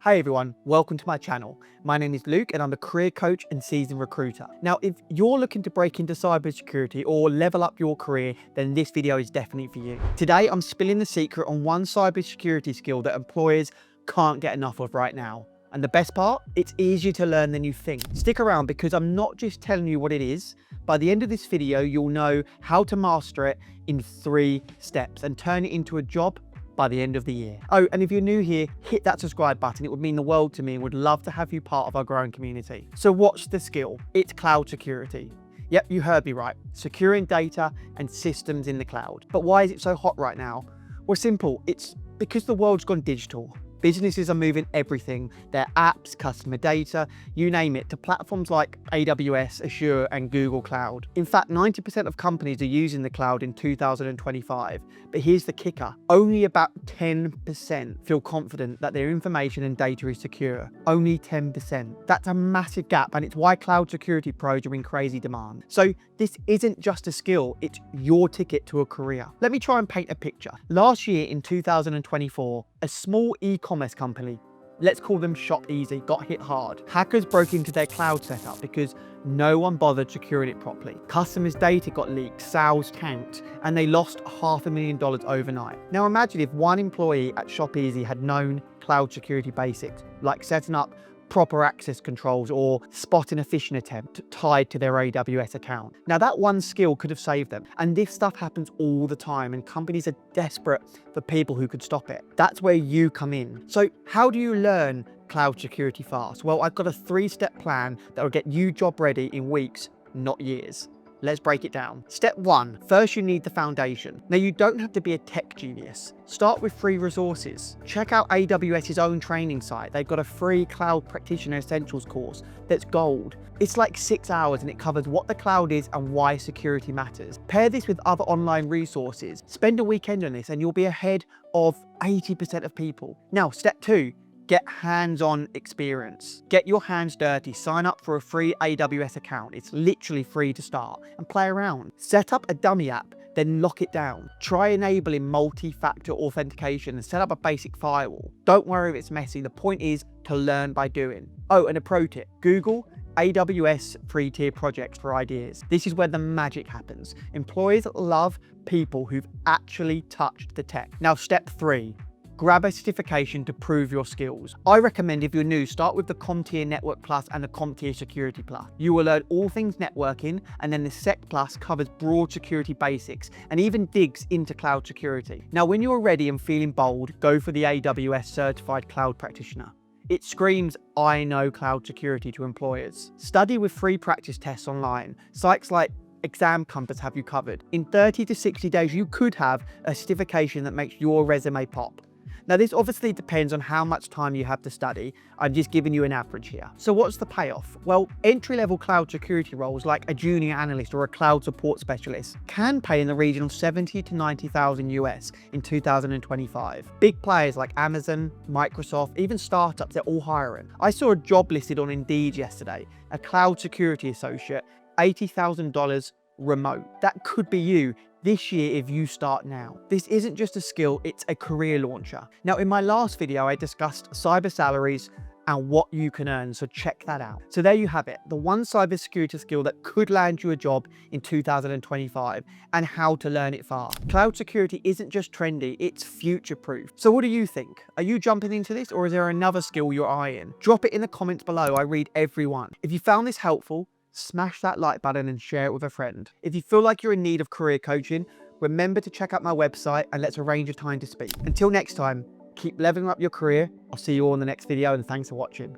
Hey everyone, welcome to my channel. My name is Luke and I'm a career coach and seasoned recruiter. Now, if you're looking to break into cybersecurity or level up your career, then this video is definitely for you. Today, I'm spilling the secret on one cybersecurity skill that employers can't get enough of right now. And the best part, it's easier to learn than you think. Stick around because I'm not just telling you what it is. By the end of this video, you'll know how to master it in 3 steps and turn it into a job by the end of the year. Oh, and if you're new here, hit that subscribe button. It would mean the world to me and would love to have you part of our growing community. So what's the skill? It's cloud security. Yep, you heard me right. Securing data and systems in the cloud. But why is it so hot right now? Well, simple. It's because the world's gone digital. Businesses are moving everything, their apps, customer data, you name it, to platforms like AWS, Azure, and Google Cloud. In fact, 90% of companies are using the cloud in 2025. But here's the kicker. Only about 10% feel confident that their information and data is secure. Only 10%. That's a massive gap, and it's why cloud security pros are in crazy demand. So this isn't just a skill, it's your ticket to a career. Let me try and paint a picture. Last year in 2024, a small e-commerce company, let's call them Shop Easy, got hit hard. Hackers broke into their cloud setup because no one bothered securing it properly. Customers' data got leaked, sales tanked, and they lost $500,000 overnight. Now imagine if one employee at Shop Easy had known cloud security basics, like setting up proper access controls or spotting a phishing attempt tied to their AWS account. Now that one skill could have saved them. And this stuff happens all the time and companies are desperate for people who could stop it. That's where you come in. So how do you learn cloud security fast? Well, I've got a 3-step plan that will get you job ready in weeks, not years. Let's break it down. Step 1, first you need the foundation. Now you don't have to be a tech genius. Start with free resources. Check out AWS's own training site. They've got a free Cloud Practitioner Essentials course that's gold. It's like 6 hours and it covers what the cloud is and why security matters. Pair this with other online resources. Spend a weekend on this and you'll be ahead of 80% of people. Now, step 2, get hands-on experience. Get your hands dirty. Sign up for a free AWS account. It's literally free to start and play around. Set up a dummy app, then lock it down. Try enabling multi-factor authentication and set up a basic firewall. Don't worry if it's messy. The point is to learn by doing. Oh, and a pro tip, Google AWS free tier projects for ideas. This is where the magic happens. Employers love people who've actually touched the tech. Now, step 3. Grab a certification to prove your skills. I recommend if you're new, start with the CompTIA Network Plus and the CompTIA Security Plus. You will learn all things networking, and then the Sec Plus covers broad security basics and even digs into cloud security. Now, when you're ready and feeling bold, go for the AWS Certified Cloud Practitioner. It screams, I know cloud security to employers. Study with free practice tests online. Sites like Exam Compass have you covered. In 30 to 60 days, you could have a certification that makes your resume pop. Now, this obviously depends on how much time you have to study. I'm just giving you an average here. So what's the payoff? Well, entry-level cloud security roles like a junior analyst or a cloud support specialist can pay in the region of 70 to 90,000 US in 2025. Big players like Amazon, Microsoft, even startups, they're all hiring. I saw a job listed on Indeed yesterday, a cloud security associate, $80,000 remote. That could be you this year if you start now. This isn't just a skill, it's a career launcher. Now, in my last video, I discussed cyber salaries and what you can earn, so check that out. So there you have it, the one cybersecurity skill that could land you a job in 2025 and how to learn it fast. Cloud security isn't just trendy, it's future-proof. So what do you think? Are you jumping into this, or is there another skill you're eyeing? Drop it in the comments below, I read every one. If you found this helpful, smash that like button and share it with a friend. If you feel like you're in need of career coaching, remember to check out my website and let's arrange a time to speak. Until next time, keep leveling up your career. I'll see you all in the next video and thanks for watching.